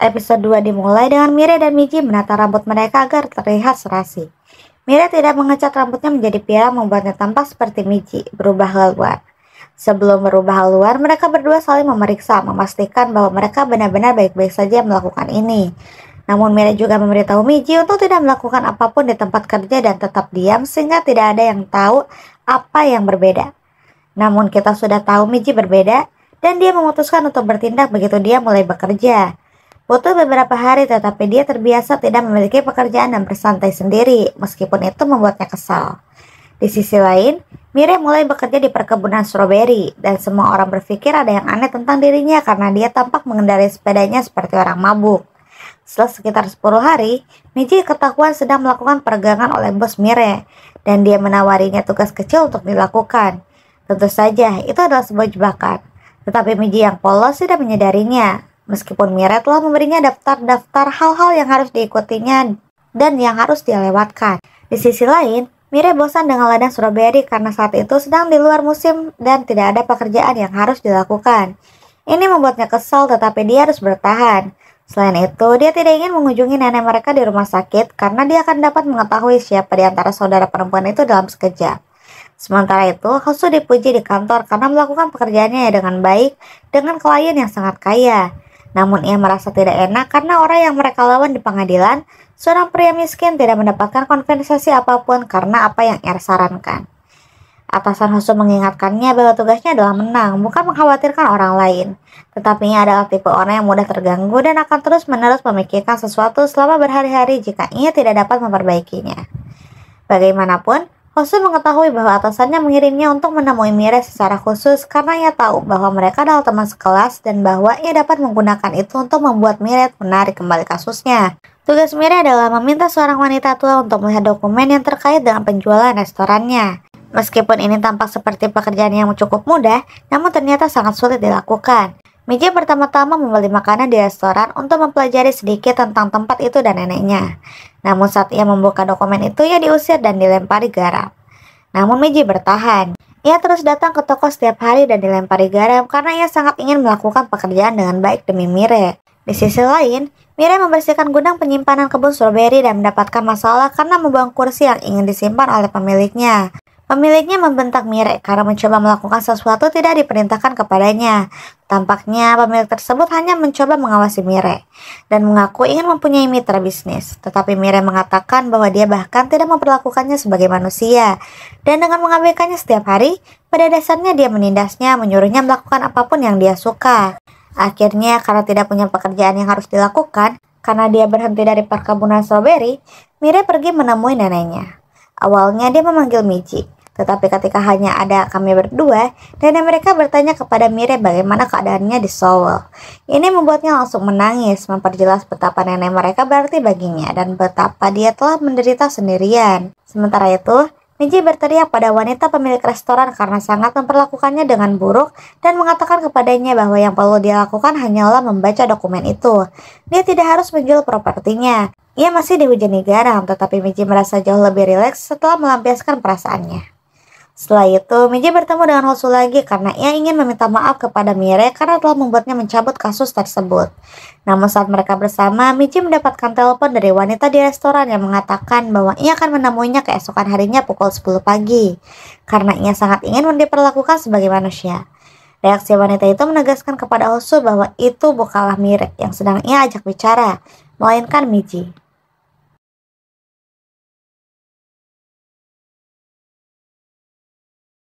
Episode 2 dimulai dengan Mire dan Miji menata rambut mereka agar terlihat serasi. Mire tidak mengecat rambutnya menjadi pirang membuatnya tampak seperti Miji, berubah haluan. Sebelum berubah haluan, mereka berdua saling memeriksa, memastikan bahwa mereka benar-benar baik-baik saja melakukan ini. Namun Mire juga memberitahu Miji untuk tidak melakukan apapun di tempat kerja dan tetap diam sehingga tidak ada yang tahu apa yang berbeda. Namun kita sudah tahu Miji berbeda dan dia memutuskan untuk bertindak begitu dia mulai bekerja. Butuh beberapa hari tetapi dia terbiasa tidak memiliki pekerjaan dan bersantai sendiri, meskipun itu membuatnya kesal. Di sisi lain, Mire mulai bekerja di perkebunan stroberi dan semua orang berpikir ada yang aneh tentang dirinya karena dia tampak mengendarai sepedanya seperti orang mabuk. Setelah sekitar 10 hari, Miji ketahuan sedang melakukan peregangan oleh bos Mire dan dia menawarinya tugas kecil untuk dilakukan. Tentu saja itu adalah sebuah jebakan, tetapi Miji yang polos tidak menyadarinya. Meskipun Mire telah memberinya daftar-daftar hal-hal yang harus diikutinya dan yang harus dia lewatkan. Di sisi lain, Mire bosan dengan ladang stroberi karena saat itu sedang di luar musim dan tidak ada pekerjaan yang harus dilakukan. Ini membuatnya kesal tetapi dia harus bertahan. Selain itu, dia tidak ingin mengunjungi nenek mereka di rumah sakit karena dia akan dapat mengetahui siapa di antara saudara perempuan itu dalam sekejap. Sementara itu, Hosu dipuji di kantor karena melakukan pekerjaannya dengan baik dengan klien yang sangat kaya. Namun ia merasa tidak enak karena orang yang mereka lawan di pengadilan, seorang pria miskin tidak mendapatkan kompensasi apapun karena apa yang ia sarankan. Atasan Hosu mengingatkannya bahwa tugasnya adalah menang, bukan mengkhawatirkan orang lain. Tetapi ia adalah tipe orang yang mudah terganggu dan akan terus-menerus memikirkan sesuatu selama berhari-hari jika ia tidak dapat memperbaikinya. Bagaimanapun, Hosu mengetahui bahwa atasannya mengirimnya untuk menemui Mire secara khusus karena ia tahu bahwa mereka adalah teman sekelas dan bahwa ia dapat menggunakan itu untuk membuat Mire menarik kembali kasusnya. Tugas Mire adalah meminta seorang wanita tua untuk melihat dokumen yang terkait dengan penjualan restorannya. Meskipun ini tampak seperti pekerjaan yang cukup mudah, namun ternyata sangat sulit dilakukan. Miji pertama-tama membeli makanan di restoran untuk mempelajari sedikit tentang tempat itu dan neneknya. Namun saat ia membuka dokumen itu, ia diusir dan dilempari garam. Namun Miji bertahan. Ia terus datang ke toko setiap hari dan dilempari garam karena ia sangat ingin melakukan pekerjaan dengan baik demi Mire. Di sisi lain, Mire membersihkan gudang penyimpanan kebun stroberi dan mendapatkan masalah karena membuang kursi yang ingin disimpan oleh pemiliknya. Pemiliknya membentak Mire karena mencoba melakukan sesuatu tidak diperintahkan kepadanya. Tampaknya pemilik tersebut hanya mencoba mengawasi Mire dan mengaku ingin mempunyai mitra bisnis. Tetapi Mire mengatakan bahwa dia bahkan tidak memperlakukannya sebagai manusia. Dan dengan mengabaikannya setiap hari, pada dasarnya dia menindasnya, menyuruhnya melakukan apapun yang dia suka. Akhirnya karena tidak punya pekerjaan yang harus dilakukan, karena dia berhenti dari perkebunan stroberi, Mire pergi menemui neneknya. Awalnya dia memanggil Miji. Tetapi ketika hanya ada kami berdua, nenek mereka bertanya kepada Mire bagaimana keadaannya di Seoul. Ini membuatnya langsung menangis, memperjelas betapa nenek mereka berarti baginya dan betapa dia telah menderita sendirian. Sementara itu, Miji berteriak pada wanita pemilik restoran karena sangat memperlakukannya dengan buruk dan mengatakan kepadanya bahwa yang perlu dia lakukan hanyalah membaca dokumen itu. Dia tidak harus menjual propertinya. Ia masih dihujani garam, tetapi Miji merasa jauh lebih rileks setelah melampiaskan perasaannya. Setelah itu, Miji bertemu dengan Hosu lagi karena ia ingin meminta maaf kepada Mire karena telah membuatnya mencabut kasus tersebut. Namun saat mereka bersama, Miji mendapatkan telepon dari wanita di restoran yang mengatakan bahwa ia akan menemuinya keesokan harinya pukul 10 pagi karena ia sangat ingin diperlakukan sebagai manusia. Reaksi wanita itu menegaskan kepada Hosu bahwa itu bukanlah Mire yang sedang ia ajak bicara, melainkan Miji.